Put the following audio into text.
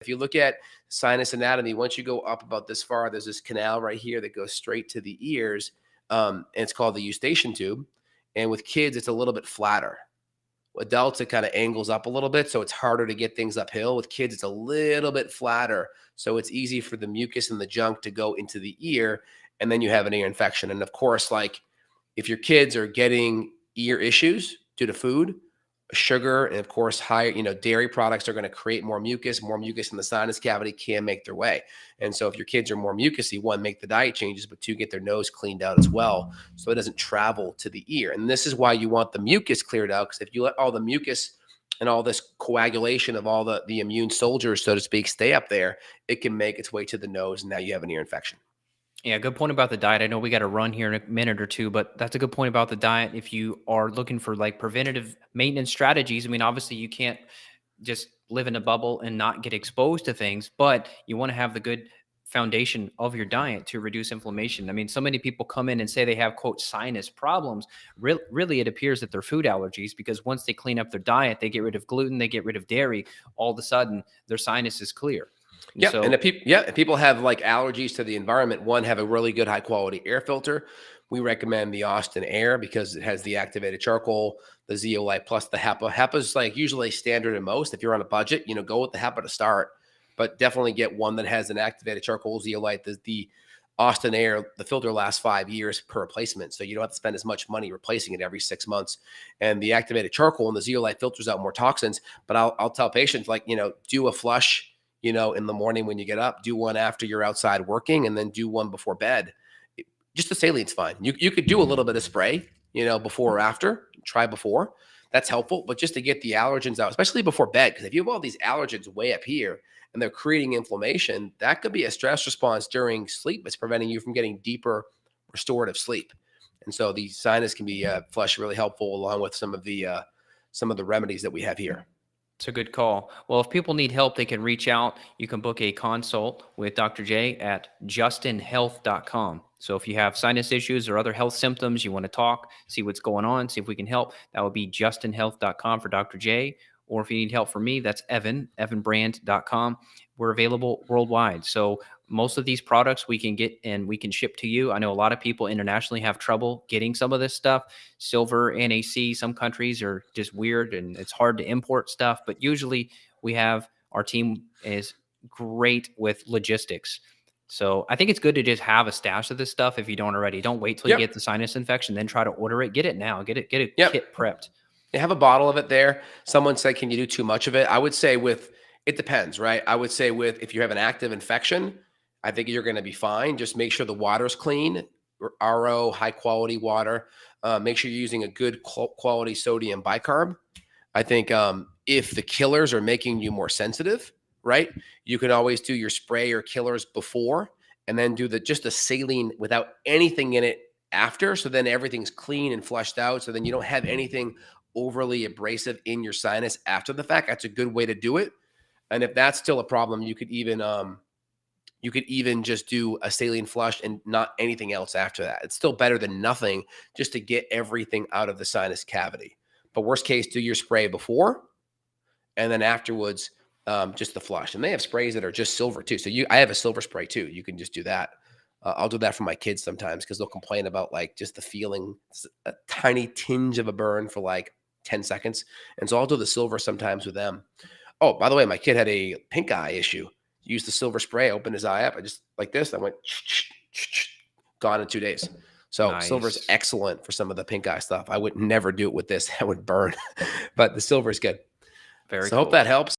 If you look at sinus anatomy, once you go up about this far, there's this canal right here that goes straight to the ears, and it's called the eustachian tube. And with kids, it's a little bit flatter. Adults, it kind of angles up a little bit, so it's harder to get things uphill. With kids, it's a little bit flatter, so it's easy for the mucus and the junk to go into the ear, and then you have an ear infection. And of course, like if your kids are getting ear issues due to food, sugar, and of course, higher, dairy products are going to create more mucus. More mucus in the sinus cavity can make their way. And so if your kids are more mucusy, one, make the diet changes, but two, get their nose cleaned out as well so it doesn't travel to the ear. And this is why you want the mucus cleared out, because if you let all the mucus and all this coagulation of all the immune soldiers, so to speak, stay up there, it can make its way to the nose, and now you have an ear infection. Yeah, good point about the diet. I know we got to run here in a minute or two, but that's a good point about the diet. If you are looking for like preventative maintenance strategies, I mean, obviously you can't just live in a bubble and not get exposed to things, but you want to have the good foundation of your diet to reduce inflammation. I mean, so many people come in and say they have, quote, sinus problems. Really, it appears that they're food allergies, because once they clean up their diet, they get rid of gluten, they get rid of dairy, all of a sudden their sinus is clear. And Yeah, so, and if people have like allergies to the environment, one, have a really good high quality air filter. We recommend the Austin Air because it has the activated charcoal, the zeolite plus the HEPA. HEPA is like usually standard in most. If you're on a budget, go with the HEPA to start, but definitely get one that has an activated charcoal zeolite. The Austin Air, the filter lasts 5 years per replacement, so you don't have to spend as much money replacing it every 6 months. And the activated charcoal and the zeolite filters out more toxins. But I'll tell patients, like, do a flush in the morning when you get up, do one after you're outside working, and then do one before bed. Just the saline's fine. You could do a little bit of spray, before or after. Try before. That's helpful. But just to get the allergens out, especially before bed, because if you have all these allergens way up here and they're creating inflammation, that could be a stress response during sleep. It's preventing you from getting deeper restorative sleep. And so the sinus can be flush really helpful, along with some of the remedies that we have here. it's a good call. Well, if people need help, they can reach out. You can book a consult with Dr. J at justinhealth.com. So if you have sinus issues or other health symptoms, you want to talk, see what's going on, see if we can help, that would be justinhealth.com for Dr. J. Or if you need help from me, that's evanbrand.com. We're available worldwide. So most of these products we can get and we can ship to you. I know a lot of people internationally have trouble getting some of this stuff. Silver, NAC, some countries are just weird and it's hard to import stuff. But usually our team is great with logistics. So I think it's good to just have a stash of this stuff if you don't already. Don't wait till you get the sinus infection, then try to order it. Get it now. Get a kit prepped. You have a bottle of it there. Someone said, can you do too much of it? I would say it depends, right? I would say if you have an active infection, I think you're going to be fine. Just make sure the water's clean, RO, high quality water. Make sure you're using a good quality sodium bicarb. I think if the killers are making you more sensitive, right, you can always do your spray or killers before and then do just the saline without anything in it after. So then everything's clean and flushed out. So then you don't have anything overly abrasive in your sinus after the fact. That's a good way to do it. And if that's still a problem, you could even just do a saline flush and not anything else after that. It's still better than nothing, just to get everything out of the sinus cavity. But worst case, do your spray before, and then afterwards, just the flush. And they have sprays that are just silver too. So I have a silver spray too. You can just do that. I'll do that for my kids sometimes because they'll complain about like just the feeling, a tiny tinge of a burn for like 10 seconds. And so I'll do the silver sometimes with them. Oh, by the way, my kid had a pink eye issue. Used the silver spray, opened his eye up. I just like this. I went gone in 2 days. So Nice. silver is excellent for some of the pink eye stuff. I would never do it with this. I would burn, but the silver is good. Very So I hope that helps.